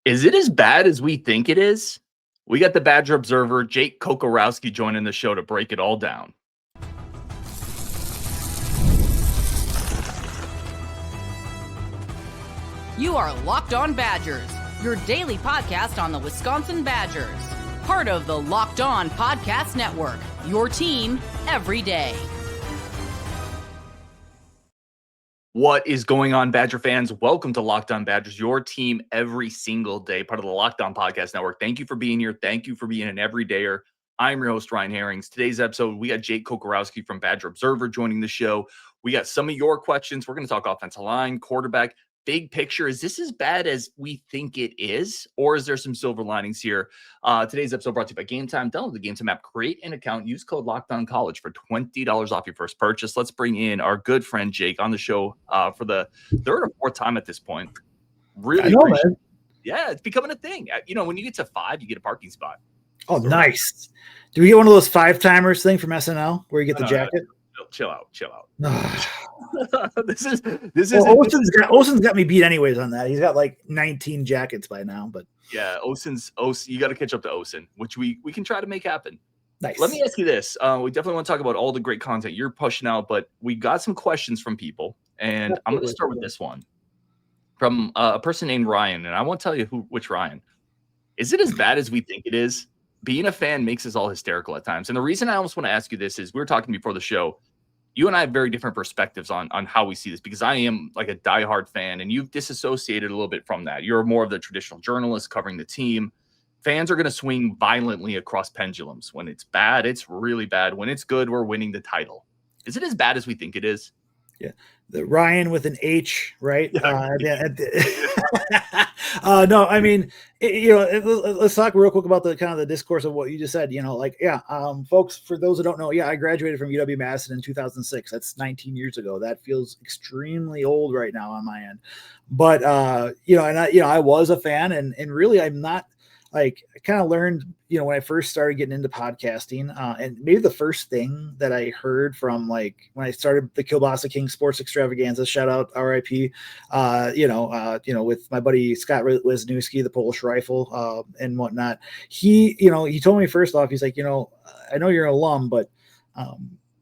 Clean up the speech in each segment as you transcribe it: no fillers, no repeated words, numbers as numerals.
Is it as bad as we think it is? We got the Badger Observer, Jake Kocorowski, joining the show to break it all down. You are Locked On Badgers, your daily podcast on the Wisconsin Badgers. Part of the Locked On Podcast Network, your team every day. What is going on, Badger fans? Welcome to Locked On Badgers, your team every single day, part of the Locked On Podcast Network. Thank you for being here. Thank you for being an everydayer. I'm your host, Ryan Harings. Today's episode, we got Jake Kocorowski from Badger Observer joining the show. We got some of your questions. We're going to talk offensive line, quarterback, big picture. Is this as bad as we think it is? Or is there some silver linings here? Today's episode brought to you by Game Time. Download the Game Time app, create an account, use code LOCKEDONCollege for $20 off your first purchase. Let's bring in our good friend Jake on the show for the third or fourth time at this point. Really appreciate it. Yeah, it's becoming a thing. When you get to 5, you get a parking spot. Oh, nice. Do we get one of those 5-timers thing from SNL where you get the jacket? Chill out. Osen's got me beat anyways on that. He's got like 19 jackets by now, but yeah, Osen, you got to catch up to Osen, which we can try to make happen. Nice. Let me ask you this. We definitely want to talk about all the great content you're pushing out, but we got some questions from people, and I'm going to start with this one from a person named Ryan, and I won't tell you which Ryan. Is it as bad as we think it is? Being a fan makes us all hysterical at times. And the reason I almost want to ask you this is we were talking before the show. You and I have very different perspectives on how we see this, because I am like a diehard fan and you've disassociated a little bit from that. You're more of the traditional journalist covering the team. Fans are going to swing violently across pendulums. When it's bad, it's really bad. When it's good, we're winning the title. Is it as bad as we think it is? Yeah. The Ryan with an H, right? Yeah. No, I mean, let's talk real quick about the kind of the discourse of what you just said. Folks, for those who don't know, I graduated from UW-Madison in 2006. That's 19 years ago. That feels extremely old right now on my end. But I was a fan, and really, I'm not. Like, I kind of learned, when I first started getting into podcasting, and maybe the first thing that I heard from, like, when I started the Kielbasa King Sports Extravaganza, shout out RIP, with my buddy Scott Wisniewski, the Polish Rifle, and whatnot. He told me first off, he's like, I know you're an alum, but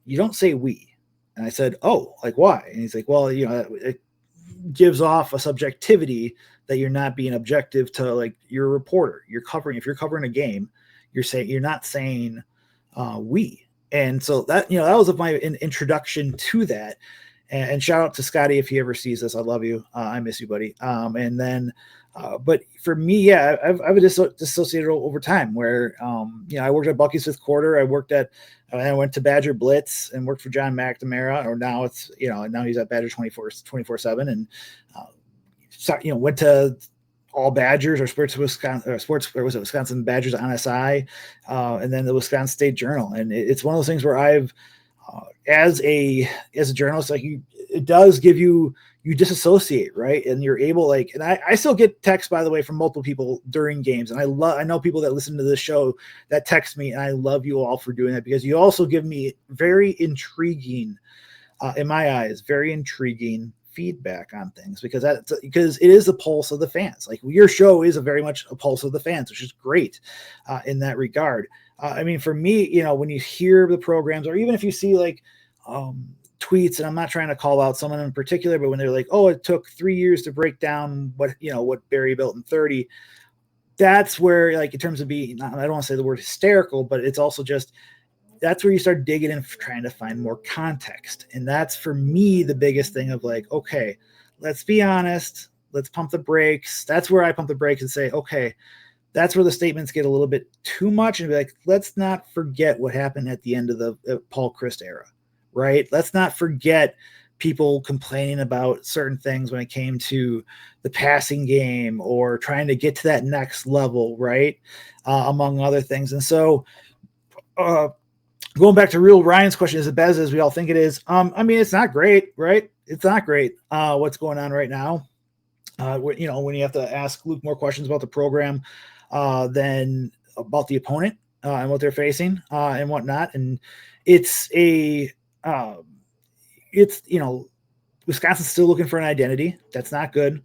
you don't say we. And I said, oh, like, why? And he's like, well, it gives off a subjectivity that you're not being objective to, like, you're a reporter. If you're covering a game, you're not saying we. And so that, that was my introduction to that. And shout out to Scotty if he ever sees this. I love you. I miss you, buddy. And then, but for me, I've dissociated over time where, I worked at Bucky's fifth quarter. I went to Badger Blitz and worked for John McNamara, or now it's, now he's at Badger 24/7. And, went to all Badgers or Wisconsin Badgers on SI, and then the Wisconsin State Journal. And it's one of those things where I've, as a journalist, like, it does give you disassociate, right? And you're able, like, and I still get texts, by the way, from multiple people during games. And I know people that listen to this show that text me, and I love you all for doing that, because you also give me very intriguing, in my eyes, very intriguing feedback on things, because it is the pulse of the fans. Like, your show is very much a pulse of the fans, which is great in that regard. I mean, for me, when you hear the programs, or even if you see, like, tweets, and I'm not trying to call out someone in particular, but when they're like, oh, it took 3 years to break down what Barry built in 30, that's where, like, in terms of being, I don't want to say the word hysterical, but it's also just, that's where you start digging and trying to find more context. And that's, for me, the biggest thing of, like, okay, let's be honest. Let's pump the brakes. That's where I pump the brakes and say, okay, that's where the statements get a little bit too much, and be like, let's not forget what happened at the end of the Paul Chryst era, right? Let's not forget people complaining about certain things when it came to the passing game or trying to get to that next level, right? Among other things. And so, going back to real Ryan's question, is it bad as we all think it is? I mean, it's not great, right? It's not great what's going on right now. When you have to ask Luke more questions about the program than about the opponent and what they're facing and whatnot. And Wisconsin's still looking for an identity. That's not good.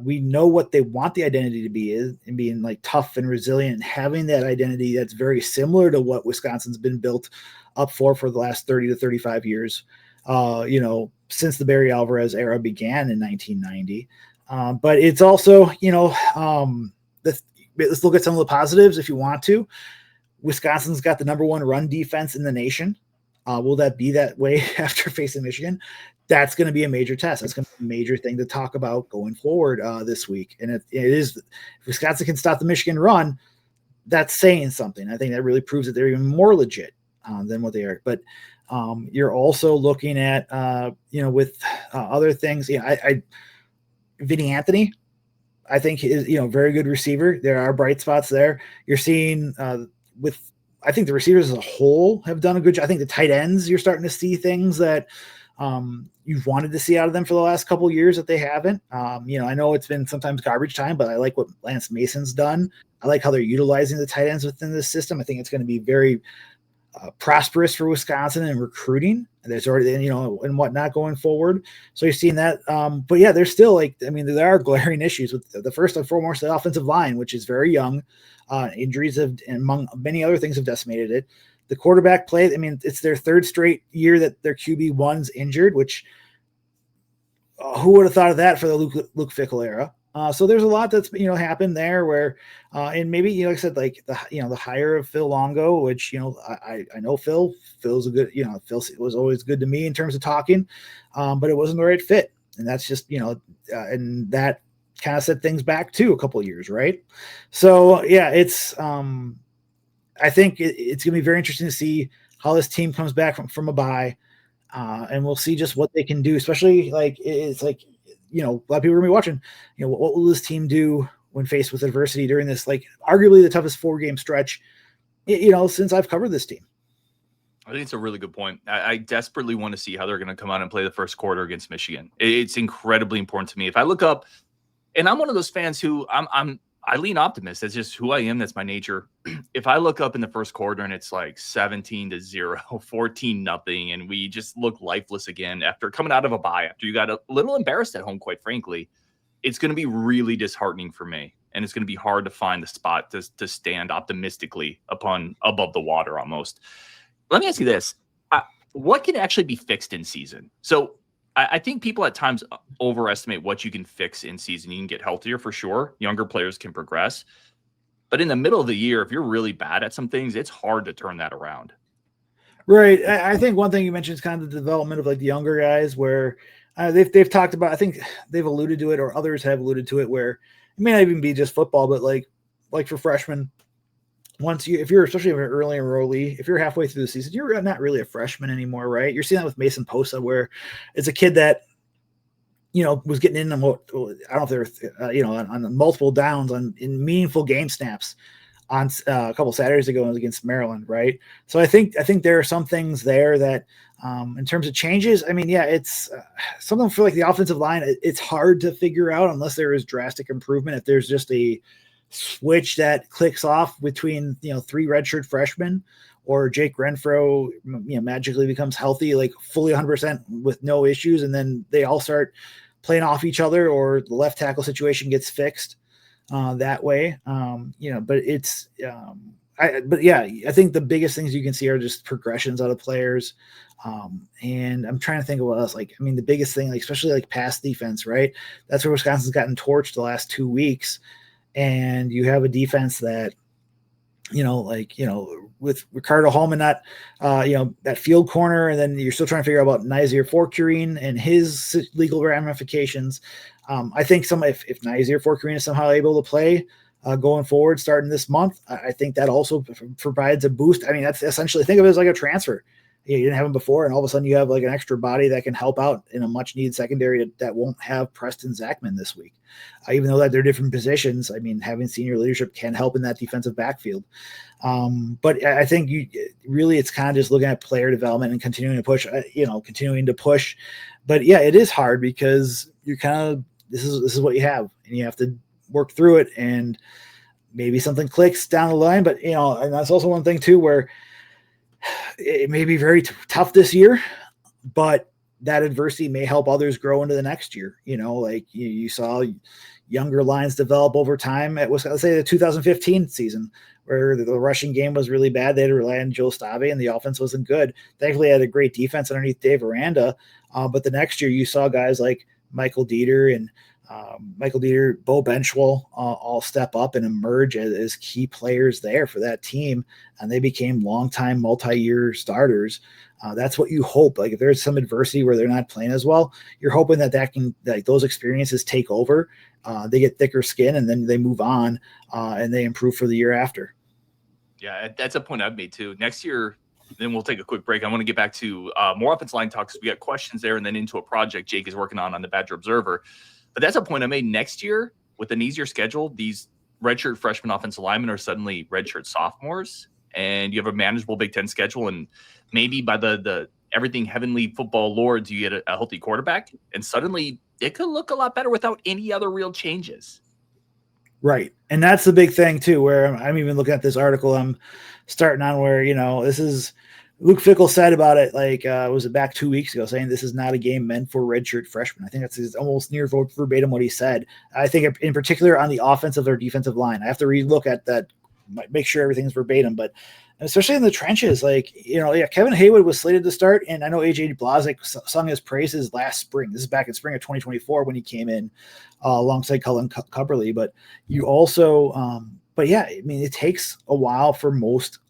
We know what they want the identity to be is, and being like tough and resilient, and having that identity that's very similar to what Wisconsin's been built up for the last 30 to 35 years, since the Barry Alvarez era began in 1990. But it's also, let's look at some of the positives if you want to. Wisconsin's got the number one run defense in the nation. Will that be that way after facing Michigan? That's going to be a major test. That's going to be a major thing to talk about going forward this week. And it is, if Wisconsin can stop the Michigan run, that's saying something. I think that really proves that they're even more legit than what they are. But you're also looking at, with other things. Vinny Anthony, I think is, very good receiver. There are bright spots there. You're seeing I think the receivers as a whole have done a good job. I think the tight ends, you're starting to see things that you've wanted to see out of them for the last couple of years that they haven't. I know it's been sometimes garbage time, but I like what Lance Mason's done. I like how they're utilizing the tight ends within this system. I think it's going to be very prosperous for Wisconsin in recruiting. There's already, and whatnot going forward. So you're seeing that. But yeah, there's still there are glaring issues with the first and foremost, the offensive line, which is very young. Injuries among many other things have decimated it. The quarterback play, it's their third straight year that their QB1's injured, which who would have thought of that for the Luke Fickell era? So there's a lot that's happened there where, and maybe like I said, like the hire of Phil Longo, which I know Phil's a good Phil was always good to me in terms of talking, but it wasn't the right fit, and that's just and that kind of set things back too a couple of years, right? So yeah, it's I think it's gonna be very interesting to see how this team comes back from a bye, and we'll see just what they can do, especially it's like. A lot of people are going to be watching, what will this team do when faced with adversity during this, arguably the toughest 4-game stretch, since I've covered this team. I think it's a really good point. I desperately want to see how they're going to come out and play the first quarter against Michigan. It's incredibly important to me. If I look up, and I'm one of those fans who I lean optimist. That's just who I am. That's my nature. If I look up in the first quarter and it's 17-0, 14-0, and we just look lifeless again after coming out of a bye, after you got a little embarrassed at home, quite frankly, it's going to be really disheartening for me. And it's going to be hard to find the spot to stand optimistically above the water almost. Let me ask you this. What can actually be fixed in season? So I think people at times overestimate what you can fix in season. You can get healthier for sure. Younger players can progress. But in the middle of the year, if you're really bad at some things, it's hard to turn that around. Right. I think one thing you mentioned is kind of the development of the younger guys where they've talked about, I think they've alluded to it or others have alluded to it where it may not even be just football, but like for freshmen, especially if you're early enrollee, if you're halfway through the season, you're not really a freshman anymore, right? You're seeing that with Mason Posa, where it's a kid that, was getting in, I don't know if they're, on multiple downs in meaningful game snaps on a couple Saturdays ago against Maryland, right? So I think there are some things there that, in terms of changes, it's something for the offensive line. It's hard to figure out unless there is drastic improvement. If there's just a switch that clicks off between 3 redshirt freshmen, or Jake Renfro magically becomes healthy, fully 100% with no issues, and then they all start playing off each other, or the left tackle situation gets fixed that way. But it's I think the biggest things you can see are just progressions out of players. And I'm trying to think of what else. The biggest thing, especially pass defense, right? That's where Wisconsin's gotten torched the last 2 weeks. And you have a defense that, with Ricardo Hallman, not, that field corner, and then you're still trying to figure out about Nazir Forkerine and his legal ramifications. I think if Nazir Forkerine is somehow able to play going forward, starting this month, I think that also provides a boost. That's essentially, think of it as like a transfer. You didn't have him before, and all of a sudden you have an extra body that can help out in a much needed secondary that won't have Preston Zachman this week. Even though that they're different positions, having senior leadership can help in that defensive backfield. But I think it's kind of just looking at player development and continuing to push. But yeah, it is hard because you're this is what you have, and you have to work through it, and maybe something clicks down the line. But and that's also one thing too, where it may be very tough this year, but that adversity may help others grow into the next year. Like you saw younger lines develop over time at, let's say, the 2015 season, where the rushing game was really bad. They had to rely on Joe Stave, and the offense wasn't good. Thankfully, had a great defense underneath Dave Aranda. But the next year, you saw guys like Michael Dieter and Bo Benchwell all step up and emerge as key players there for that team, and they became longtime, multi-year starters. That's what you hope. Like if there's some adversity where they're not playing as well, you're hoping that can, like, those experiences take over. They get thicker skin, and then they move on and they improve for the year after. Yeah, that's a point I've made too. Next year, then we'll take a quick break. I want to get back to more offensive line talk, because we got questions there, and then into a project Jake is working on the Badger Observer. But that's a point I made. Next year, with an easier schedule, these redshirt freshman offensive linemen are suddenly redshirt sophomores, and you have a manageable Big Ten schedule. And maybe by the everything heavenly football lords, you get a healthy quarterback, and suddenly it could look a lot better without any other real changes. Right. And that's the big thing too, where I'm even looking at this article I'm starting on, where, this is Luke Fickell said about it, like, was it back 2 weeks ago, saying this is not a game meant for redshirt freshmen. I think that's almost near verbatim what he said. I think in particular on the offensive or defensive line, I have to relook at that, make sure everything's verbatim, but especially in the trenches, like, Kevin Haywood was slated to start, and I know AJ Blazik sung his praises last spring. This is back in spring of 2024 when he came in alongside Cullen Cubberly. But you also, it takes a while for most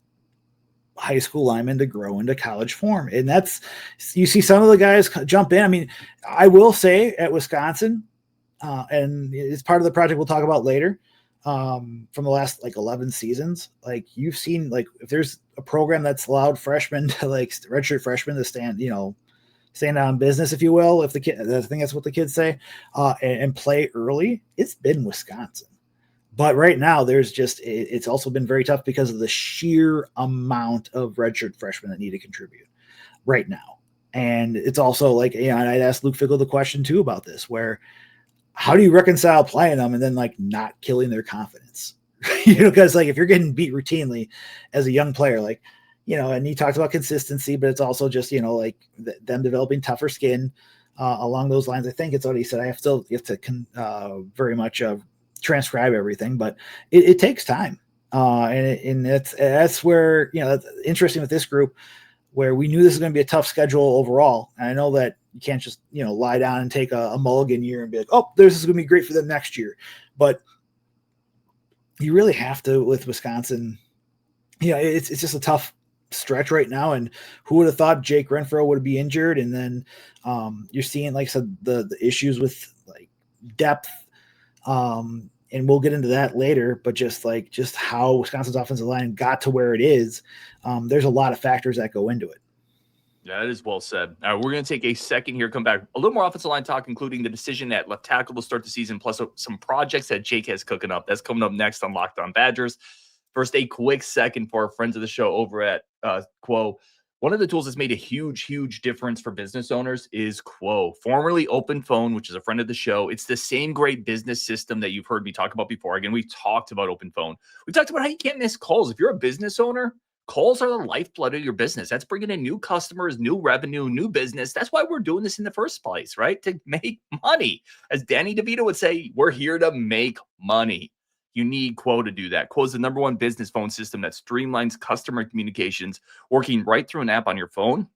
high school linemen to grow into college form, and you see some of the guys jump in. I mean, I will say at Wisconsin, and it's part of the project we'll talk about later, from the last 11 seasons, like you've seen, like if there's a program that's allowed freshmen to, like redshirt freshmen to stand on business, if you will, I think that's what the kids say, and play early, it's been Wisconsin. But right now it's also been very tough because of the sheer amount of redshirt freshmen that need to contribute right now. And it's also like, and I'd asked Luke Fickell the question too about this, where how do you reconcile playing them and then not killing their confidence? Because if you're getting beat routinely as a young player, and he talked about consistency, but it's also just, them developing tougher skin along those lines. I think it's what he said. You have to very much transcribe everything, but it takes time. And that's where, that's interesting with this group, where we knew this was going to be a tough schedule overall. And I know that you can't just, lie down and take a mulligan year and be like, oh, this is going to be great for them next year. But you really have to, with Wisconsin, it's just a tough stretch right now. And who would have thought Jake Renfro would be injured? And then you're seeing, like I said, the issues with depth. And we'll get into that later, but just how Wisconsin's offensive line got to where it is, there's a lot of factors that go into it. Yeah, that is well said. All right, we're going to take a second here, come back. A little more offensive line talk, including the decision at left tackle to start the season, plus some projects that Jake has cooking up. That's coming up next on Locked On Badgers. First, a quick second for our friends of the show over at Quo. One of the tools that's made a huge, huge difference for business owners is Quo, formerly Open Phone, which is a friend of the show. It's the same great business system that you've heard me talk about before. Again, we've talked about Open Phone. We talked about how you can't miss calls. If you're a business owner, calls are the lifeblood of your business. That's bringing in new customers, new revenue, new business. That's why we're doing this in the first place, right? To make money. As Danny DeVito would say, we're here to make money. You need Quo to do that. Quo is the #1 business phone system that streamlines customer communications, working right through an app on your phone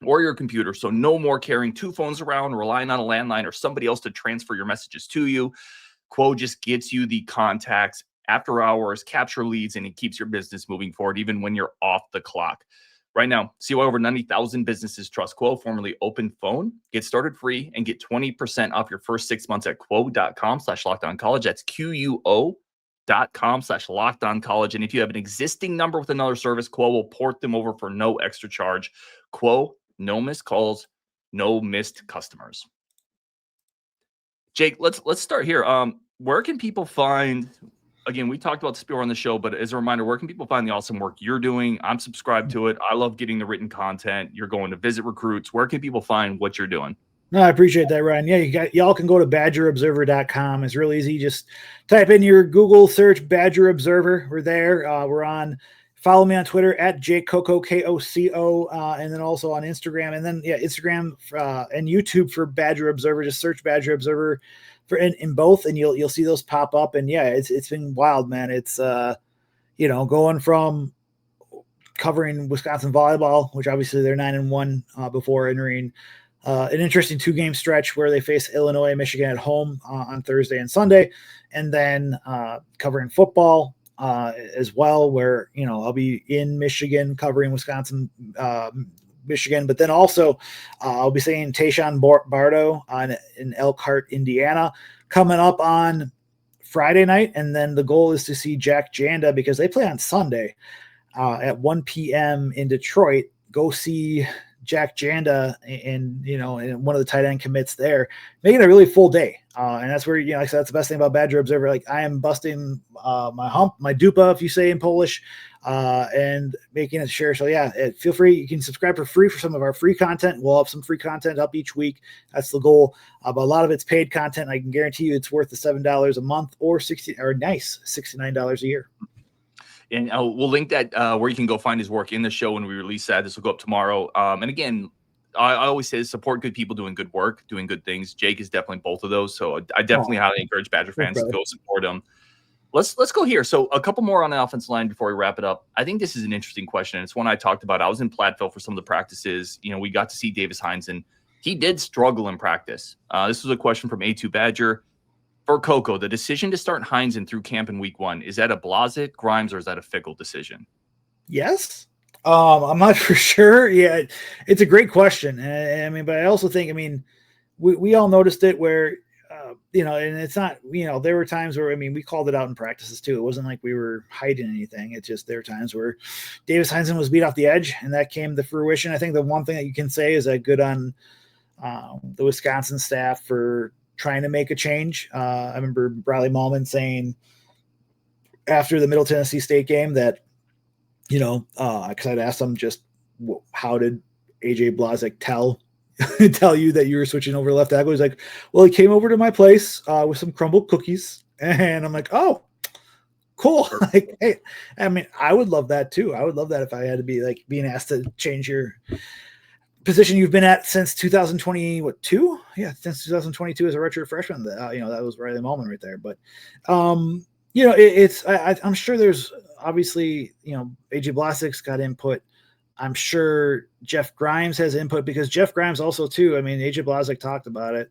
or your computer. So no more carrying two phones around, relying on a landline or somebody else to transfer your messages to you. Quo just gets you the contacts after hours, capture leads, and it keeps your business moving forward even when you're off the clock. Right now, see why over 90,000 businesses trust Quo, formerly Open Phone. Get started free and get 20% off your first 6 months at quo.com/lockedoncollege. That's QUO.com/lockedoncollege. And if you have an existing number with another service, Quo will port them over for no extra charge. Quo, no missed calls, no missed customers. Jake, let's start here. Where can people find... Again, we talked about this before on the show, but as a reminder, where can people find the awesome work you're doing? I'm subscribed to it. I love getting the written content. You're going to visit recruits. Where can people find what you're doing? No, I appreciate that, Ryan. Yeah, y'all can go to badgerobserver.com. It's really easy. Just type in your Google search Badger Observer. We're there. We're on Follow me on Twitter at Jake Koco, Koco, and then also on Instagram, and then Instagram and YouTube for Badger Observer. Just search Badger Observer for in both, and you'll see those pop up. And it's been wild, man. It's going from covering Wisconsin volleyball, which obviously they're 9-1 before entering an interesting 2-game stretch where they face Illinois and Michigan at home on Thursday and Sunday, and then covering football as well, where I'll be in Michigan covering Wisconsin, Michigan, but then also I'll be saying Tayshawn Bardo in Elkhart, Indiana, coming up on Friday night, and then the goal is to see Jack Janda because they play on Sunday at 1 p.m. in Detroit. Go see Jack Janda and one of the tight end commits there, making a really full day. And that's where, like I said, that's the best thing about Badger Observer. Like, I am busting my hump, my dupa, if you say in Polish, and making it share. So feel free. You can subscribe for free for some of our free content. We'll have some free content up each week. That's the goal. But a lot of it's paid content. I can guarantee you it's worth the $7 a month or $69 a year. And we'll link that where you can go find his work in the show when we release that. This will go up tomorrow. And again, I always say support good people doing good work, doing good things. Jake is definitely both of those. So I definitely highly encourage Badger fans to go support him. Let's go here. So a couple more on the offensive line before we wrap it up. I think this is an interesting question. It's one I talked about. I was in Platteville for some of the practices. We got to see Davis Hines, and he did struggle in practice. This was a question from A2 Badger. For Coco, the decision to start Heinzen through camp in week 1, is that a Blazek, Grimes, or is that a Fickle decision? Yes. I'm not for sure. Yeah, it's a great question. But I also think, we all noticed it where, and it's not, there were times where, we called it out in practices too. It wasn't like we were hiding anything. It's just, there were times where Davis Heinzen was beat off the edge, and that came to fruition. I think the one thing that you can say is that good on the Wisconsin staff for trying to make a change. I remember Riley Mallman saying after the Middle Tennessee State game that, because I'd asked him just how did AJ Blazek tell you that you were switching over to left tackle? He's like, well, he came over to my place with some crumbled cookies, and I'm like, oh, cool. Like, hey, I would love that too. I would love that if I had to be like being asked to change your position you've been at since 2022. Since 2022 as a redshirt freshman. That was Riley Mallman right there. But I'm sure there's obviously AJ Blazek's got input. I'm sure Jeff Grimes has input because Jeff Grimes also too. AJ Blazek talked about it.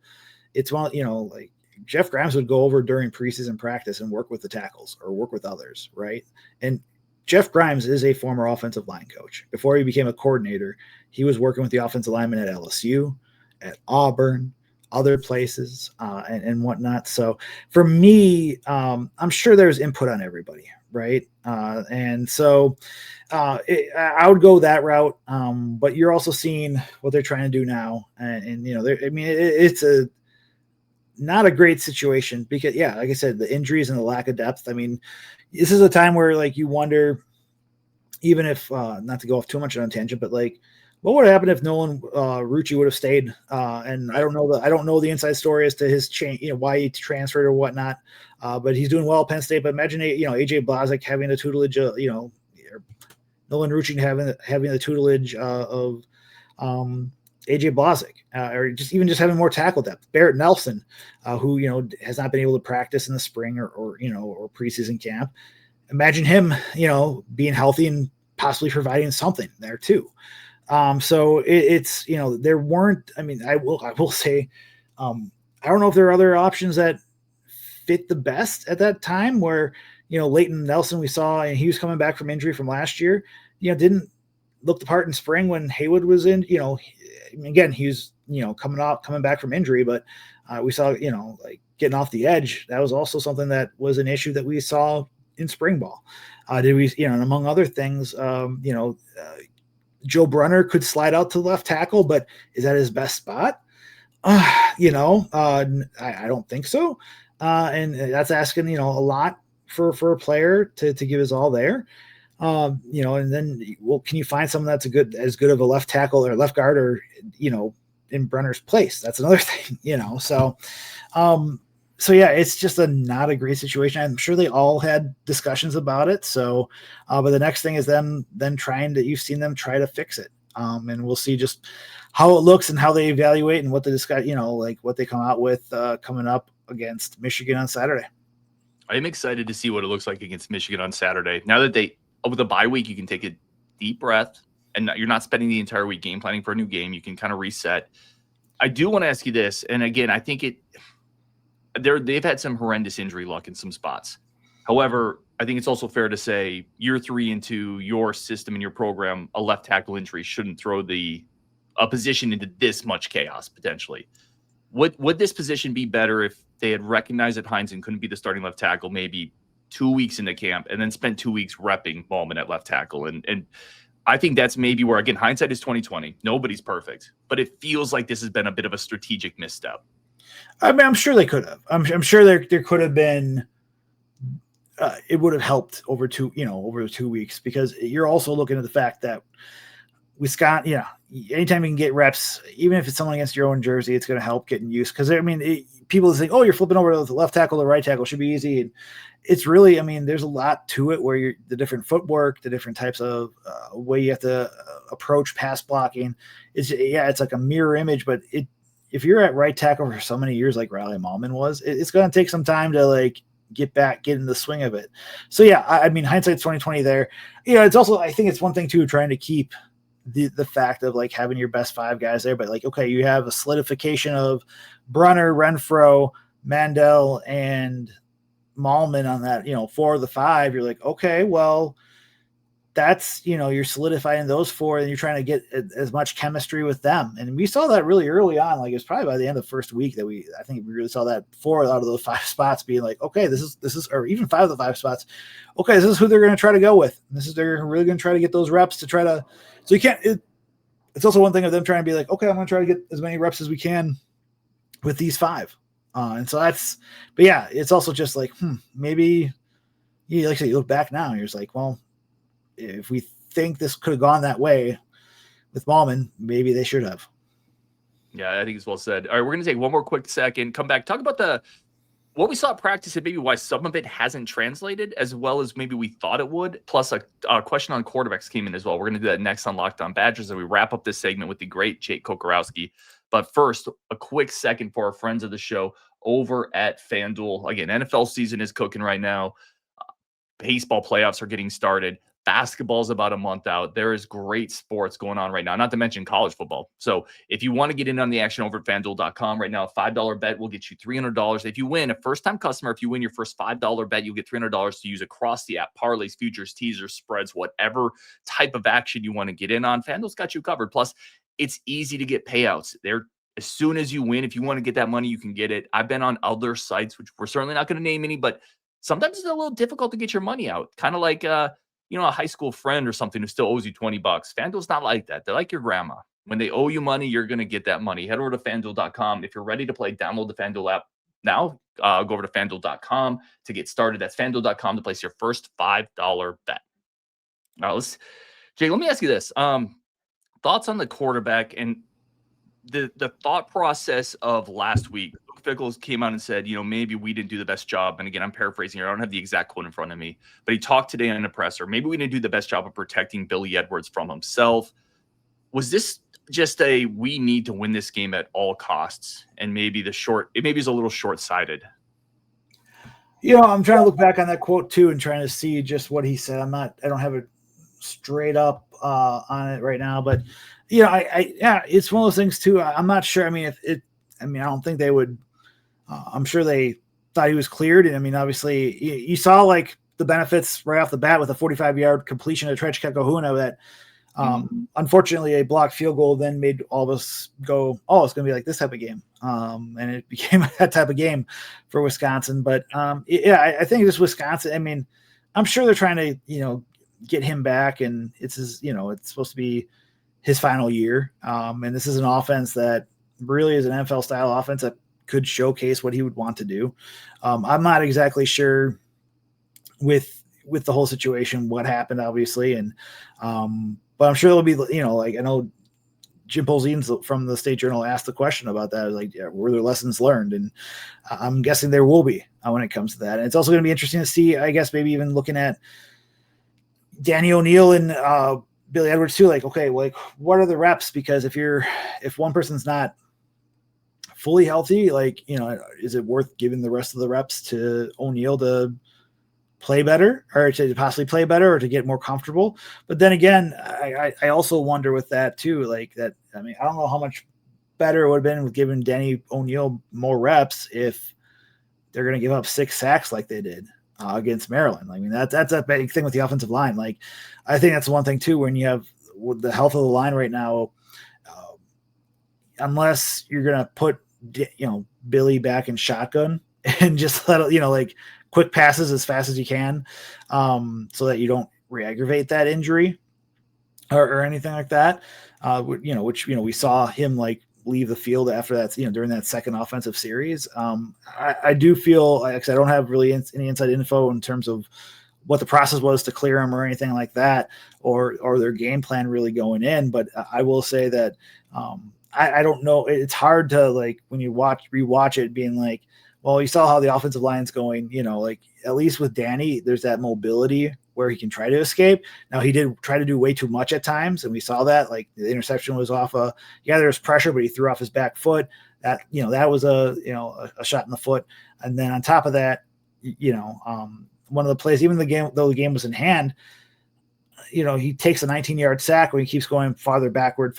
It's one, like Jeff Grimes would go over during preseason practice and work with the tackles or work with others, right? And Jeff Grimes is a former offensive line coach. Before he became a coordinator, he was working with the offensive linemen at LSU, at Auburn, other places, and whatnot. So for me, I'm sure there's input on everybody, right? And so I would go that route. But you're also seeing what they're trying to do now, and it's not a great situation because, like I said, the injuries and the lack of depth. This is a time where like you wonder, even if not to go off too much on a tangent, but like, what would happen if Nolan Rucci would have stayed? And I don't know the inside story as to his change, why he transferred or whatnot. But he's doing well at Penn State. But imagine AJ Blazek having the tutelage, Nolan Rucci having the tutelage of AJ Blazek, or just having more tackle depth. Barrett Nelson, who has not been able to practice in the spring or preseason camp. Imagine him, being healthy and possibly providing something there too. So it's there weren't. I will say, I don't know if there are other options that fit the best at that time. Where Leighton Nelson, we saw, and he was coming back from injury from last year. Didn't look the part in spring when Haywood was in. Again, he was coming back from injury, but we saw like getting off the edge. That was also something that was an issue that we saw in spring ball. Did we, and among other things, Joe Brunner could slide out to left tackle, but is that his best spot? I don't think so. And that's asking, a lot for a player to give his all there. And then, can you find someone that's as good of a left tackle or left guard or, in Brunner's place? That's another thing, so, So yeah, it's just not a great situation. I'm sure they all had discussions about it. So, but the next thing is them trying to, you've seen them try to fix it. And we'll see just how it looks and how they evaluate and what they discuss, like what they come out with coming up against Michigan on Saturday. I'm excited to see what it looks like against Michigan on Saturday. Now that with a bye week, you can take a deep breath and you're not spending the entire week game planning for a new game. You can kind of reset. I do want to ask you this. And again, I think they've had some horrendous injury luck in some spots. However, I think it's also fair to say year 3 into your system and your program, a left tackle injury shouldn't throw a position into this much chaos potentially. Would this position be better if they had recognized that Heinzen couldn't be the starting left tackle maybe 2 weeks into camp and then spent 2 weeks repping Ballman at left tackle? And I think that's maybe where, again, hindsight is 2020. Nobody's perfect, but it feels like this has been a bit of a strategic misstep. I mean, I'm sure they could have. I'm sure there could have been. It would have helped over 2 weeks, because you're also looking at the fact that Wisconsin, anytime you can get reps, even if it's someone against your own jersey, it's going to help getting used. Because people think, oh, you're flipping over to the left tackle, the right tackle should be easy, and it's really, there's a lot to it where the different footwork, the different types of way you have to approach pass blocking. It's like a mirror image, but if you're at right tackle for so many years, like Riley Mahlman was, it's going to take some time to get in the swing of it. So yeah, hindsight's 2020 there. It's also, I think it's one thing too, trying to keep the fact of having your best 5 guys there, but okay, you have a solidification of Brunner, Renfro, Mandel, and Mahlman on that, 4 of the 5. You're like, okay, well, that's, you're solidifying those 4 and you're trying to get as much chemistry with them. And we saw that really early on. It was probably by the end of the first week that I think we really saw that 4 out of those 5 spots being like, okay, this is, or even 5 of the 5 spots. Okay, this is who they're going to try to go with. They're really going to try to get those reps to try to, so you can't, it's also one thing of them trying to be like, okay, I'm going to try to get as many reps as we can with these 5. And so but yeah, it's also just maybe, like I said, you look back now and you're just like, well, if we think this could have gone that way with Mahlman, maybe they should have. Yeah, I think it's well said. All right, we're going to take one more quick second, come back, talk about what we saw at practice and maybe why some of it hasn't translated as well as maybe we thought it would. Plus a question on quarterbacks came in as well. We're going to do that next on Locked On Badgers, and we wrap up this segment with the great Jake Kocorowski. But first, a quick second for our friends of the show over at FanDuel. Again, NFL season is cooking right now. Baseball playoffs are getting started. Basketball's about a month out. There is great sports going on right now, not to mention college football. So if you want to get in on the action over at FanDuel.com right now, a $5 bet will get you $300. If you win, a first-time customer, if you win your first $5 bet, you'll get $300 to use across the app. Parlays, futures, teasers, spreads, whatever type of action you want to get in on. FanDuel's got you covered. Plus, it's easy to get payouts. They're as soon as you win, if you want to get that money, you can get it. I've been on other sites, which we're certainly not going to name any, but sometimes it's a little difficult to get your money out. Kind of like a high school friend or something who still owes you $20. FanDuel's not like that. They're like your grandma. When they owe you money, you're going to get that money. Head over to FanDuel.com. If you're ready to play, download the FanDuel app now. Go over to FanDuel.com to get started. That's FanDuel.com to place your first $5 bet. Now, Jay, let me ask you this. Thoughts on the quarterback and the thought process of last week. Fickles came out and said, maybe we didn't do the best job. And again, I'm paraphrasing here. I don't have the exact quote in front of me, but he talked today in a presser. Maybe we didn't do the best job of protecting Billy Edwards from himself. Was this just we need to win this game at all costs? And maybe maybe it's a little short-sighted. I'm trying to look back on that quote too and trying to see just what he said. I don't have it straight up on it right now, but it's one of those things too. I'm not sure. I don't think they would. I'm sure they thought he was cleared. And obviously you saw the benefits right off the bat with a 45-yard completion of Trech Kahuna that unfortunately a blocked field goal then made all of us go, oh, it's going to be like this type of game. And it became that type of game for Wisconsin. But I think it's Wisconsin. I'm sure they're trying to, get him back, and it's it's supposed to be his final year. And this is an offense that really is an NFL style offense that could showcase what he would want to do. I'm not exactly sure with the whole situation, what happened, obviously. And, but I'm sure there'll be, I know Jim Polzine from the State Journal asked the question about that. Like, were there lessons learned? And I'm guessing there will be when it comes to that. And it's also going to be interesting to see, I guess, maybe even looking at Danny O'Neill and Billy Edwards too. Like, okay, like what are the reps? Because if one person's not fully healthy, like, is it worth giving the rest of the reps to O'Neill to play better, or to possibly play better, or to get more comfortable? But then again, I also wonder with that too, like that. I mean, I don't know how much better it would have been with giving Danny O'Neill more reps if they're going to give up 6 sacks like they did against Maryland. I mean, that's a big thing with the offensive line. Like, I think that's one thing too, when you have with the health of the line right now, unless you're going to put, Billy back in shotgun and just let, like quick passes as fast as you can, so that you don't re-aggravate that injury or anything like that. Which we saw him like leave the field after that, during that second offensive series. I do feel like I don't have really any inside info in terms of what the process was to clear him or anything like that, or their game plan really going in. But I will say that I don't know. It's hard to, like, when you rewatch it, being like, well, you saw how the offensive line's going, like at least with Danny, there's that mobility where he can try to escape. Now, he did try to do way too much at times, and we saw that. Like, the interception was off there was pressure, but he threw off his back foot. That, that was a shot in the foot. And then on top of that, one of the plays, even though the game was in hand, he takes a 19-yard sack when he keeps going farther backward.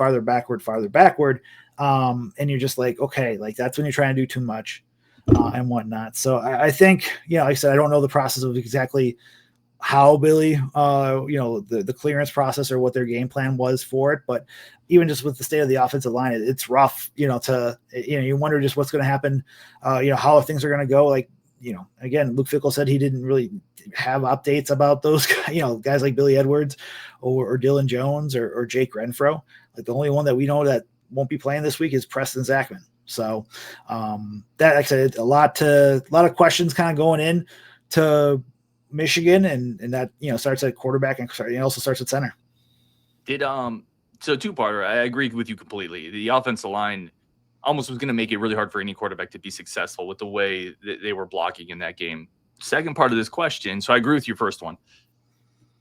And you're just like, okay, like that's when you're trying to do too much and whatnot. So I think, like I said, I don't know the process of exactly how Billy, the clearance process or what their game plan was for it. But even just with the state of the offensive line, it's rough, you wonder just what's going to happen, how things are going to go. Like, again, Luke Fickell said he didn't really have updates about those, guys like Billy Edwards or Dylan Jones or Jake Renfro. Like, the only one that we know that won't be playing this week is Preston Zachman. So that, like I said, a lot of questions kind of going in to Michigan, and that, starts at quarterback and also starts at center. So two-parter, I agree with you completely. The offensive line almost was going to make it really hard for any quarterback to be successful with the way that they were blocking in that game. Second part of this question, so I agree with your first one.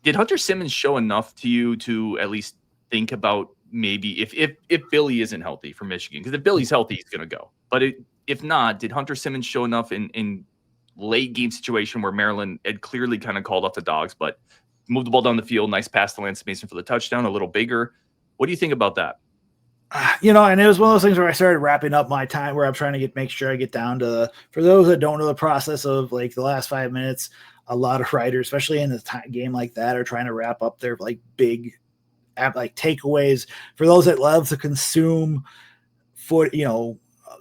Did Hunter Simmons show enough to you to at least think about maybe if Billy isn't healthy for Michigan? Because if Billy's healthy, he's going to go. But if not, did Hunter Simmons show enough in late game situation where Maryland had clearly kind of called off the dogs, but moved the ball down the field, nice pass to Lance Mason for the touchdown, a little bigger? What do you think about that? And it was one of those things where I started wrapping up my time, where I'm trying to make sure I get down to, for those that don't know the process of like the last 5 minutes, a lot of writers, especially in a game like that, are trying to wrap up their like big like takeaways for those that love to consume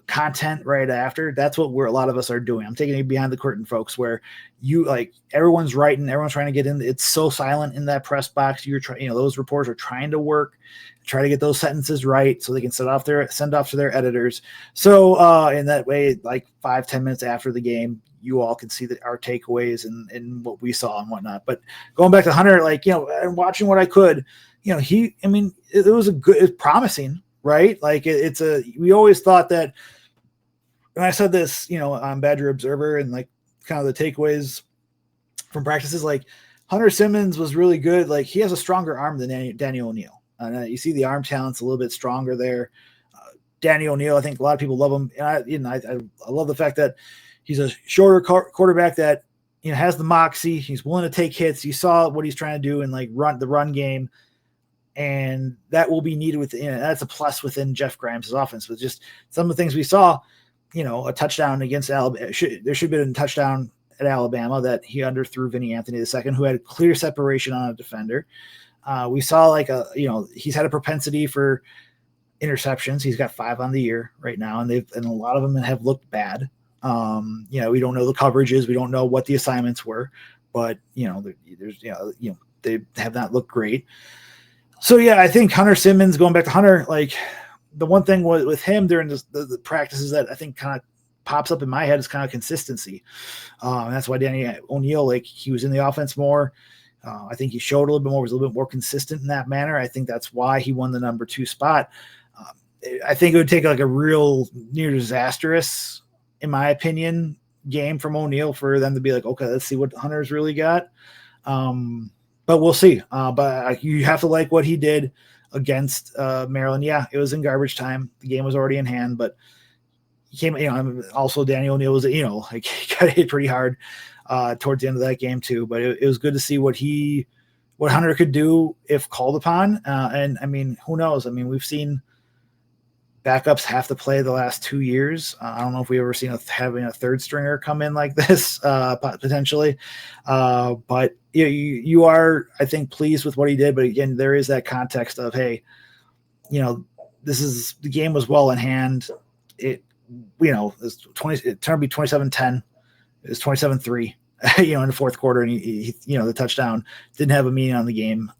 content right after. That's what a lot of us are doing. I'm taking it behind the curtain, folks, where everyone's writing, everyone's trying to get in. It's so silent in that press box. You're trying, those reporters are trying to try to get those sentences right so they can send off to their editors. So in that way, like 5-10 minutes after the game, you all can see our takeaways and what we saw and whatnot. But going back to Hunter, and watching what I could, it was it's promising, right? Like we always thought that, and I said this, on Badger Observer, and like kind of the takeaways from practices, like Hunter Simmons was really good. Like, he has a stronger arm than Danny O'Neill. And you see the arm talent's a little bit stronger there. Danny O'Neill, I think a lot of people love him. And I love the fact that he's a shorter quarterback that, has the moxie. He's willing to take hits. You saw what he's trying to do in like the run game. And that will be needed that's a plus within Jeff Grimes' offense. But just some of the things we saw, a touchdown against Alabama. There should have been a touchdown at Alabama that he underthrew Vinny Anthony II, who had clear separation on a defender. We saw he's had a propensity for interceptions. He's got 5 on the year right now, and a lot of them have looked bad. We don't know the coverages. We don't know what the assignments were, but they have not looked great. So yeah, I think Hunter Simmons, going back to Hunter, like the one thing with him during the practices that I think kind of pops up in my head is kind of consistency. And that's why Danny O'Neill, like, he was in the offense more. I think he showed a little bit more, was a little bit more consistent in that manner. I think that's why he won the number 2 spot. I think it would take like a real near disastrous, in my opinion, game from O'Neal for them to be like, okay, let's see what Hunter's really got. But we'll see. But you have to like what he did against Maryland. Yeah, it was in garbage time. The game was already in hand, but he came, also Danny O'Neal was, like he got hit pretty hard towards the end of that game too. But it was good to see what Hunter could do if called upon. And I mean, who knows? I mean, we've seen backups have to play the last 2 years. I don't know if we've ever seen having a third stringer come in like this potentially. But you are, I think, pleased with what he did. But again, there is that context of, hey, the game was well in hand. It turned to be 27-10. It was 27-3. In the fourth quarter, and he the touchdown didn't have a meaning on the game.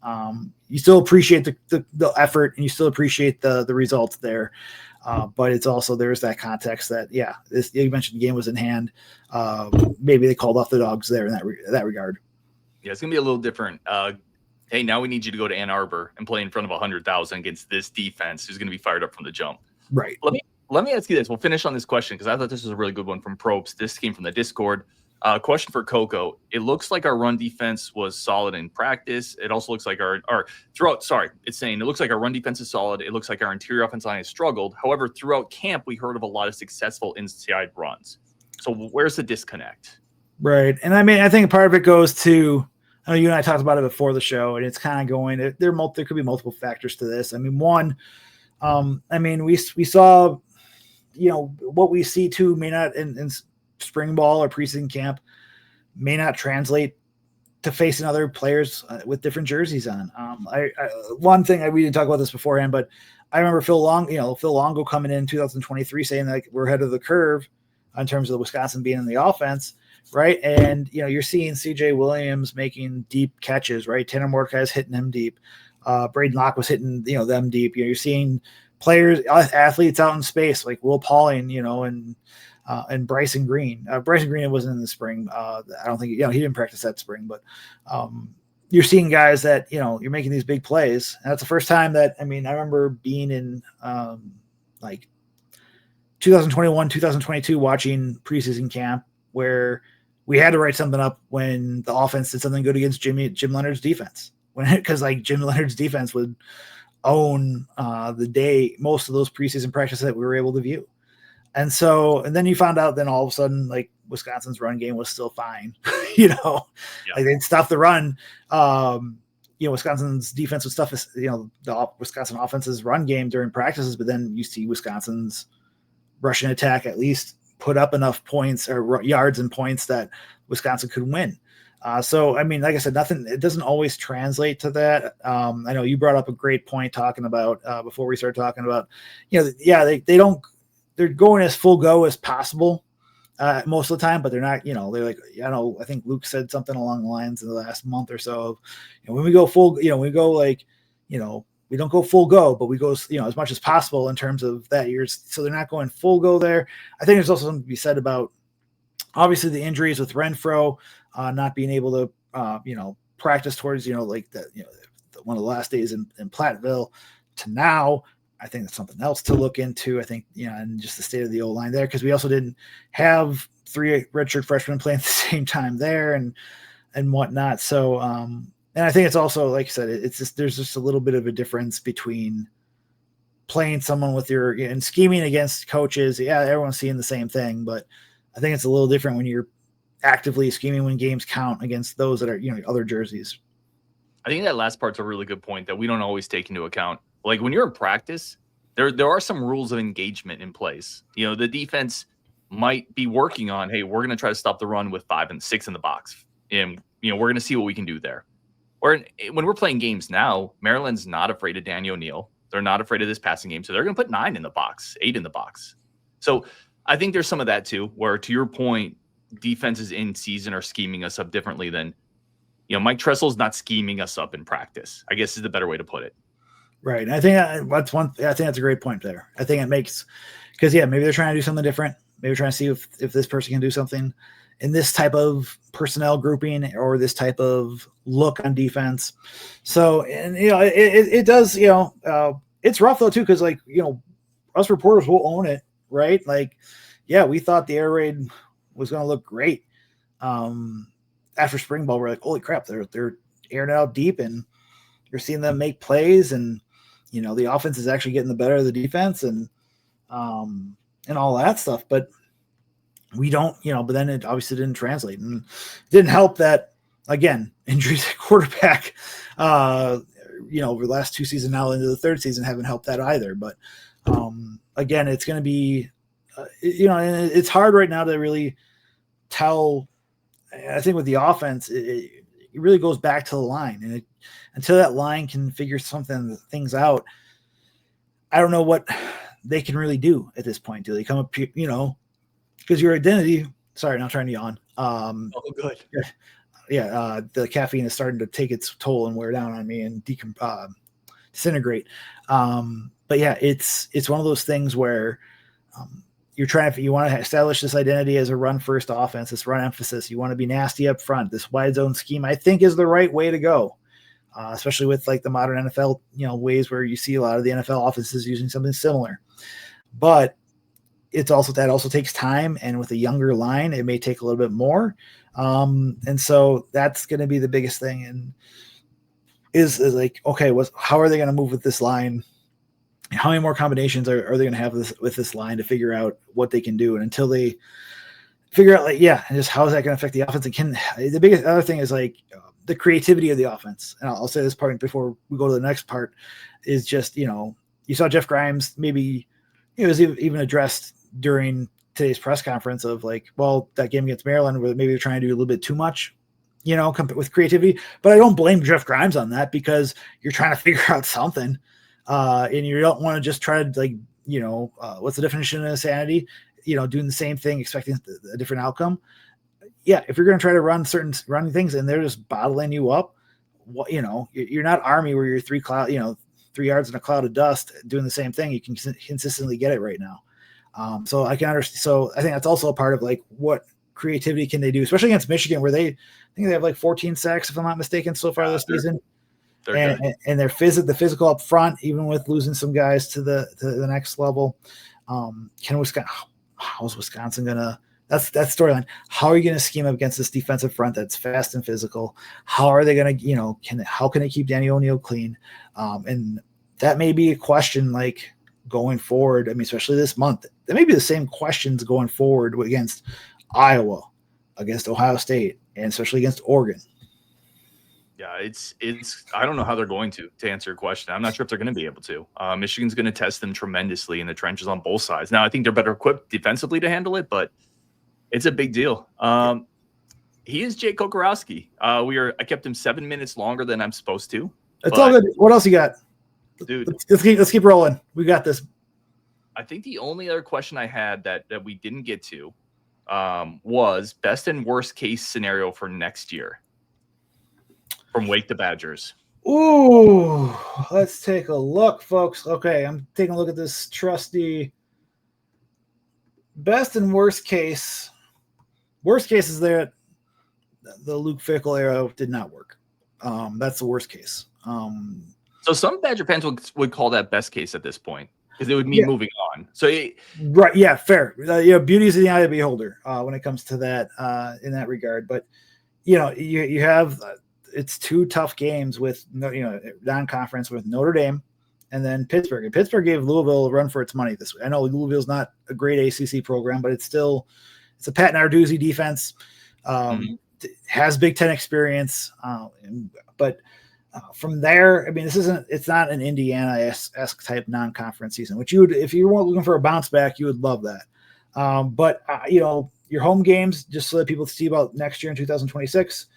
You still appreciate the effort, and you still appreciate the results there. But it's also, there's that context that, you mentioned the game was in hand. Maybe they called off the dogs there in that regard. Yeah, it's gonna be a little different. Hey, now we need you to go to Ann Arbor and play in front of 100,000 against this defense who's gonna be fired up from the jump. Right. Let me ask you this. We'll finish on this question because I thought this was a really good one from Probst. This came from the Discord. Question for Coco. It looks like our run defense was solid in practice. It also looks like it's saying it looks like our run defense is solid. It looks like our interior offense line has struggled. However, throughout camp, we heard of a lot of successful inside runs. So where's the disconnect? Right. And I mean, I think part of it goes to, I know you and I talked about it before the show, and it's kind of going, there could be multiple factors to this. I mean, one, we saw, what we see too may not in spring ball or preseason camp may not translate to facing other players with different jerseys on. One thing we didn't talk about this beforehand, but I remember Phil Longo coming in 2023 saying that we're ahead of the curve in terms of the Wisconsin being in the offense, right? And you're seeing CJ Williams making deep catches, right? Tanner Mordecai's hitting him deep. Braden Locke was hitting them deep. You're seeing players, athletes out in space like Will Pauling, and Bryson Green. Bryson Green wasn't in the spring. I don't think he didn't practice that spring, but you're seeing guys that you're making these big plays. And that's the first time that I remember being in 2021, 2022, watching preseason camp where we had to write something up when the offense did something good against Jim Leonard's defense. Because Jim Leonard's defense would own the day most of those preseason practices that we were able to view. And then you found out, then all of a sudden, Wisconsin's run game was still fine. They'd stop the run. Wisconsin's defense would stuff, the Wisconsin offense's run game during practices, but then you see Wisconsin's rushing attack at least put up enough points or yards and points that Wisconsin could win. Like I said, it doesn't always translate to that. I know you brought up a great point talking about before we started talking about, they're going as full go as possible most of the time, but they're not, they're like, I think Luke said something along the lines in the last month or so of, when we go full, we don't go full go, but we go, as much as possible in terms of that year's. So they're not going full go there. I think there's also something to be said about obviously the injuries with Renfro, not being able to, practice towards, one of the last days in Platteville to now. I think that's something else to look into. I think, and just the state of the O-line there, because we also didn't have 3 redshirt freshmen playing at the same time there and whatnot. So, and I think it's also, like I said, there's just a little bit of a difference between playing someone with and scheming against coaches. Yeah, everyone's seeing the same thing, but I think it's a little different when you're actively scheming when games count against those that are, other jerseys. I think that last part's a really good point that we don't always take into account. Like when you're in practice, there are some rules of engagement in place. The defense might be working on, hey, we're going to try to stop the run with 5 and 6 in the box. And, we're going to see what we can do there. Or when we're playing games now, Maryland's not afraid of Danny O'Neal. They're not afraid of this passing game. So they're going to put 9 in the box, 8 in the box. So I think there's some of that too, where to your point, defenses in season are scheming us up differently than, Mike Tressel's not scheming us up in practice, I guess is the better way to put it. Right. And I think that's a great point there. I think it makes, because maybe they're trying to do something different. Maybe trying to see if this person can do something in this type of personnel grouping or this type of look on defense. So, and it does, it's rough though too. Cause us reporters will own it, right? Like, yeah, we thought the air raid was going to look great. After spring ball, we're like, holy crap, they're airing it out deep, and you're seeing them make plays, and the offense is actually getting the better of the defense, and all that stuff. But we don't, but then it obviously didn't translate, and it didn't help that, again, injuries at quarterback, over the last 2 seasons now into the third season haven't helped that either. But again, it's going to be, and it's hard right now to really tell. I think with the offense, it really goes back to the line, and until that line can figure things out, I don't know what they can really do at this point. Do they come up, because your identity? Sorry, not trying to yawn. Oh, good. Yeah. The caffeine is starting to take its toll and wear down on me and disintegrate. But yeah, it's one of those things where you want to establish this identity as a run first offense, this run emphasis. You want to be nasty up front. This wide zone scheme, I think, is the right way to go. Especially with like the modern NFL, ways where you see a lot of the NFL offenses using something similar. But that also takes time, and with a younger line, it may take a little bit more. And so that's going to be the biggest thing. And is like, okay, how are they going to move with this line? How many more combinations are they going to have with this line to figure out what they can do? And until they figure out, like, and just how is that going to affect the offense? And the biggest other thing is like the creativity of the offense. And I'll say this part before we go to the next part is just, you saw Jeff Grimes, maybe it was even addressed during today's press conference of like, well, that game against Maryland where maybe they're trying to do a little bit too much, with creativity. But I don't blame Jeff Grimes on that, because you're trying to figure out something. And you don't want to just try to, like, what's the definition of insanity? Doing the same thing, expecting a different outcome. Yeah, if you're going to try to run certain running things and they're just bottling you up, you're not Army where you're 3 yards in a cloud of dust doing the same thing. You can consistently get it right now. So I can understand. So I think that's also a part of like what creativity can they do, especially against Michigan, where I think they have like 14 sacks, if I'm not mistaken, so far this season. And they're the physical up front, even with losing some guys to the next level. How's Wisconsin gonna? That's storyline. How are you gonna scheme up against this defensive front that's fast and physical? How are they gonna, how can they keep Danny O'Neal clean? And that may be a question like going forward. I mean, especially this month, there may be the same questions going forward against Iowa, against Ohio State, and especially against Oregon. Yeah, it's. I don't know how they're going to answer your question. I'm not sure if they're going to be able to. Michigan's going to test them tremendously in the trenches on both sides. Now, I think they're better equipped defensively to handle it, but it's a big deal. He is Jake Kocorowski. I kept him 7 minutes longer than I'm supposed to. It's all good. What else you got, dude? Let's keep rolling. We got this. I think the only other question I had that we didn't get to was best and worst case scenario for next year. From Wake to Badgers. Ooh, let's take a look, folks. Okay, I'm taking a look at this trusty best and worst case. Worst case is that the Luke Fickell era did not work. That's the worst case. So some Badger fans would call that best case at this point, because it would mean moving on. So right, yeah, fair. Beauty is in the eye of the beholder when it comes to that in that regard. But you have. It's 2 tough games with non-conference with Notre Dame and then Pittsburgh. And Pittsburgh gave Louisville a run for its money this week. I know Louisville's not a great ACC program, but it's a Pat Narduzzi defense. Has Big Ten experience, but from there, I mean, it's not an Indiana-esque type non-conference season, which if you weren't looking for a bounce back, you would love that. But your home games, just so that people see about next year in 2026.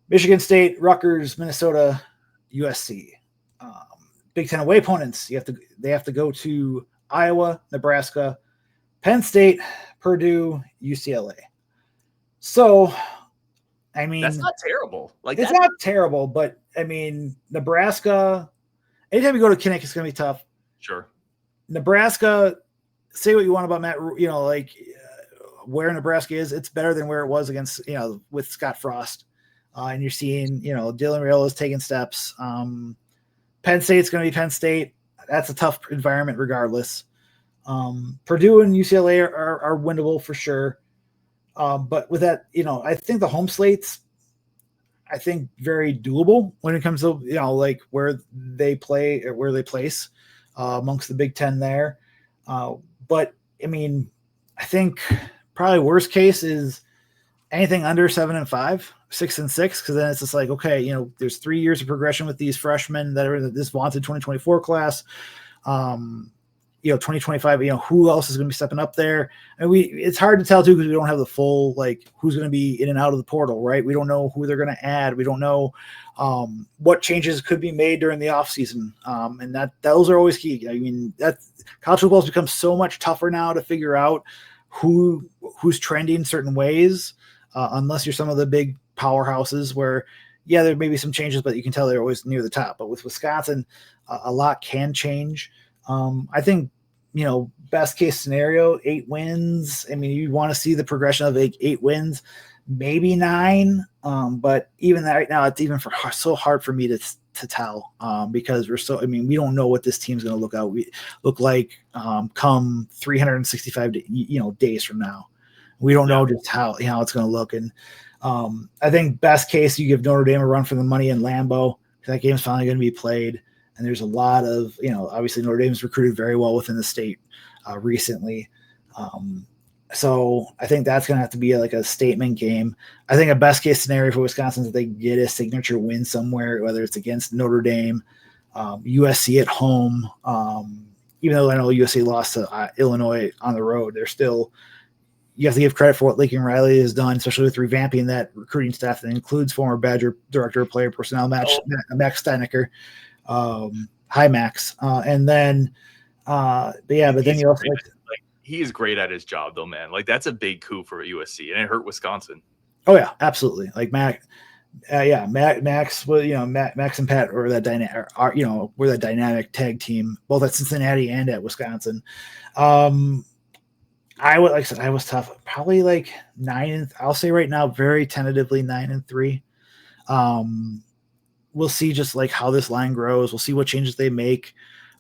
Michigan State, Rutgers, Minnesota, USC. Big Ten away opponents. They have to go to Iowa, Nebraska, Penn State, Purdue, UCLA. So, I mean, that's not terrible. It's not terrible, but I mean, Nebraska. Anytime you go to Kinnick, it's going to be tough. Sure. Nebraska. Say what you want about Matt. Where Nebraska is, it's better than where it was against with Scott Frost. And you're seeing, Dylan Raiola is taking steps. Penn State's going to be Penn State. that's a tough environment regardless. Purdue and UCLA are winnable for sure. But with that, I think the home slates, I think very doable when it comes to, like where they play or where they place amongst the Big Ten there. But I mean, I think probably worst case is anything under 7-5, 6-6, because then it's just like, okay, there's 3 years of progression with these freshmen that are in this vaunted 2024 class. 2025, who else is going to be stepping up there? And it's hard to tell too, because we don't have the full, like, who's going to be in and out of the portal, right? We don't know who they're going to add. We don't know what changes could be made during the offseason. And those are always key. I mean, college football has become so much tougher now to figure out who's trending certain ways, unless you're some of the big powerhouses where, yeah, there may be some changes, but you can tell they're always near the top. But with Wisconsin, a lot can change. I think, best case scenario, 8 wins. I mean, you want to see the progression of 8 wins, maybe 9. But even that right now, it's even so hard for me to tell because we don't know what this team's going to look like come 365 days from now. We don't know just how it's going to look. And I think best case, you give Notre Dame a run for the money in Lambeau. That game's finally going to be played. And there's a lot of, obviously Notre Dame's recruited very well within the state recently. So I think that's going to have to be like a statement game. I think a best case scenario for Wisconsin is that they get a signature win somewhere, whether it's against Notre Dame, USC at home. Even though I know USC lost to Illinois on the road, they're still, you have to give credit for what Lincoln Riley has done, especially with revamping that recruiting staff that includes former Badger Director of Player Personnel, Max Steinecker. Hi Max. And then but then you also he is great at his job though, man. Like that's a big coup for USC and it hurt Wisconsin. Oh yeah, absolutely. Like Max Max and Pat were that dynamic tag team both at Cincinnati and at Wisconsin. I was tough. Probably like 9. I'll say right now, very tentatively 9-3. We'll see just like how this line grows. We'll see what changes they make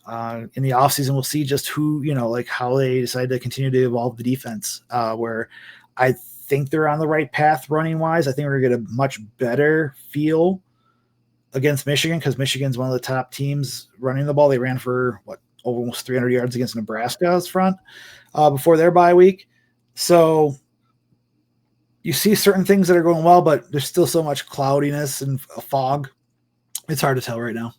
in the offseason. We'll see just who, like how they decide to continue to evolve the defense, where I think they're on the right path running wise. I think we're going to get a much better feel against Michigan because Michigan's one of the top teams running the ball. They ran for almost 300 yards against Nebraska's front before their bye week. So you see certain things that are going well, but there's still so much cloudiness and a fog. It's hard to tell right now.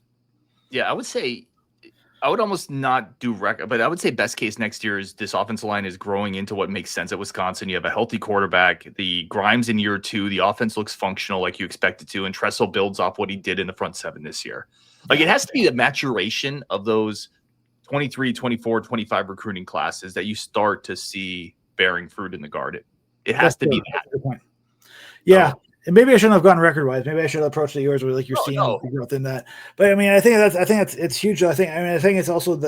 Yeah, I would almost not do but I would say best case next year is this offensive line is growing into what makes sense at Wisconsin. You have a healthy quarterback. The Grimes in year 2, the offense looks functional like you expect it to, and Tressel builds off what he did in the front 7 this year. Like it has to be the maturation of those 23, 24, 25 recruiting classes that you start to see bearing fruit in the guard. It has to be that. That's a good point. Yeah. And maybe I shouldn't have gone record wise. Maybe I should have approached it yours where like you're seeing the growth in that. But I mean, I think it's huge. I think it's also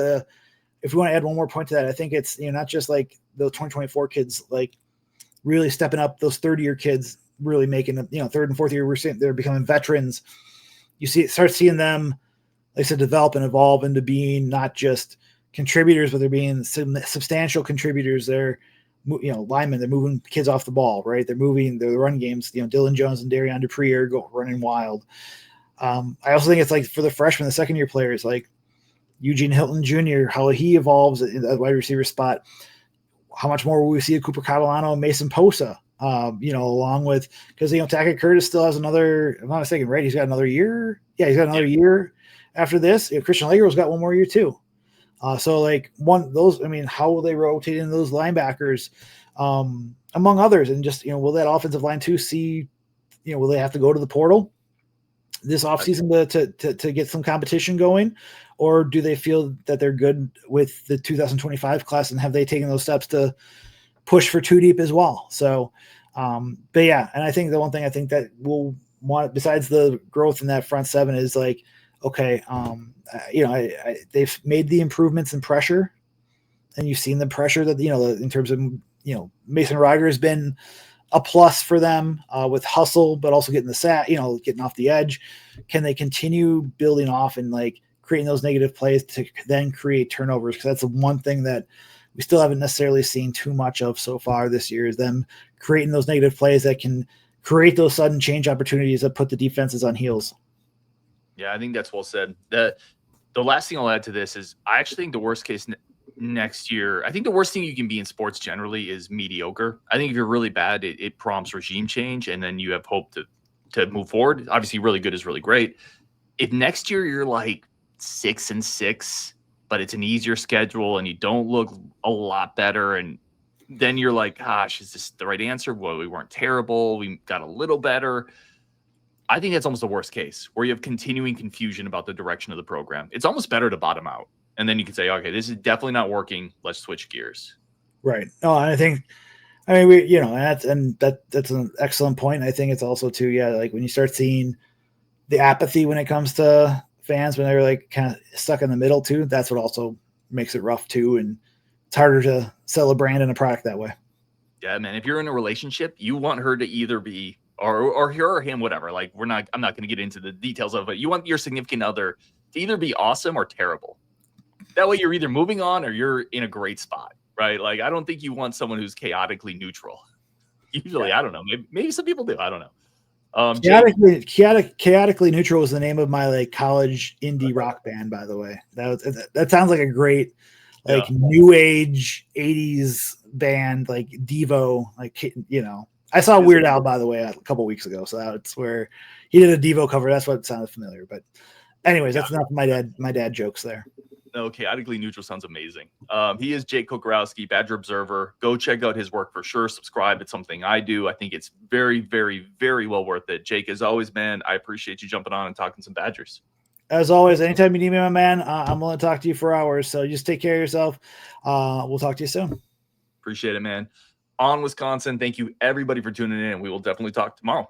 if you want to add one more point to that, I think it's, not just like the 2024 kids, like really stepping up, those 3rd-year kids really making them, 3rd and 4th year, we're seeing they're becoming veterans. Start seeing them, like I said, develop and evolve into being not just contributors, but they're being substantial contributors. They're, linemen, they're moving kids off the ball, right? They're moving the run games. Dylan Jones and Darion Dupree are running wild. I also think it's like for the freshmen, the 2nd-year players, like Eugene Hilton Jr., how he evolves in the wide receiver spot. How much more will we see of Cooper Catalano and Mason Posa? Along with, because Tackett Curtis still has another, if I'm not mistaken, right? He's got another year. Yeah, he's got another year after this. Christian Lager's got one more year too. So like how will they rotate in those linebackers, among others? And just, will that offensive line too see, will they have to go to the portal this offseason to get some competition going? Or do they feel that they're good with the 2025 class and have they taken those steps to push for 2 deep as well? So, but yeah, and I think the one thing I think that we'll want, besides the growth in that front 7, is like, okay, they've made the improvements in pressure, and you've seen the pressure that, in terms of, Mason Reiger has been a plus for them with hustle, but also getting the getting off the edge. Can they continue building off and like creating those negative plays to then create turnovers, because that's the one thing that we still haven't necessarily seen too much of so far this year, is them creating those negative plays that can create those sudden change opportunities that put the defenses on heels. Yeah, I think that's well said. The last thing I'll add to this is I actually think the worst case next year, I think the worst thing you can be in sports generally is mediocre. I think if you're really bad, it prompts regime change, and then you have hope to move forward. Obviously, really good is really great. If next year you're like 6-6, but it's an easier schedule and you don't look a lot better, and then you're like, gosh, is this the right answer? Well, we weren't terrible. We got a little better. I think that's almost the worst case, where you have continuing confusion about the direction of the program. It's almost better to bottom out. And then you can say, okay, this is definitely not working. Let's switch gears. Right. Oh, I think, I mean, that's an excellent point. I think it's also too, like when you start seeing the apathy when it comes to fans, when they're like kind of stuck in the middle too, that's what also makes it rough too. And it's harder to sell a brand and a product that way. Yeah, man. If you're in a relationship, you want her to either be or her or him, whatever. Like I'm not going to get into the details of it. You want your significant other to either be awesome or terrible. That way you're either moving on or you're in a great spot, right? Like I don't think you want someone who's chaotically neutral. Usually, I don't know. Maybe some people do. I don't know. Chaotically Neutral was the name of my like college indie rock band, by the way. That sounds like a great new age 80s band, like Devo, like I saw Weird Al, by the way, a couple weeks ago, so that's where he did a Devo cover. That's what sounded familiar. But anyways, that's enough of my dad jokes there. No, chaotically neutral sounds amazing. He is Jake Kocorowski, Badger Observer. Go check out his work for sure. Subscribe. It's something I do. I think it's very, very, very well worth it. Jake, as always, man, I appreciate you jumping on and talking some Badgers. As always, anytime you need me, my man, I'm willing to talk to you for hours. So just take care of yourself. We'll talk to you soon. Appreciate it, man. On Wisconsin, thank you everybody for tuning in, and we will definitely talk tomorrow.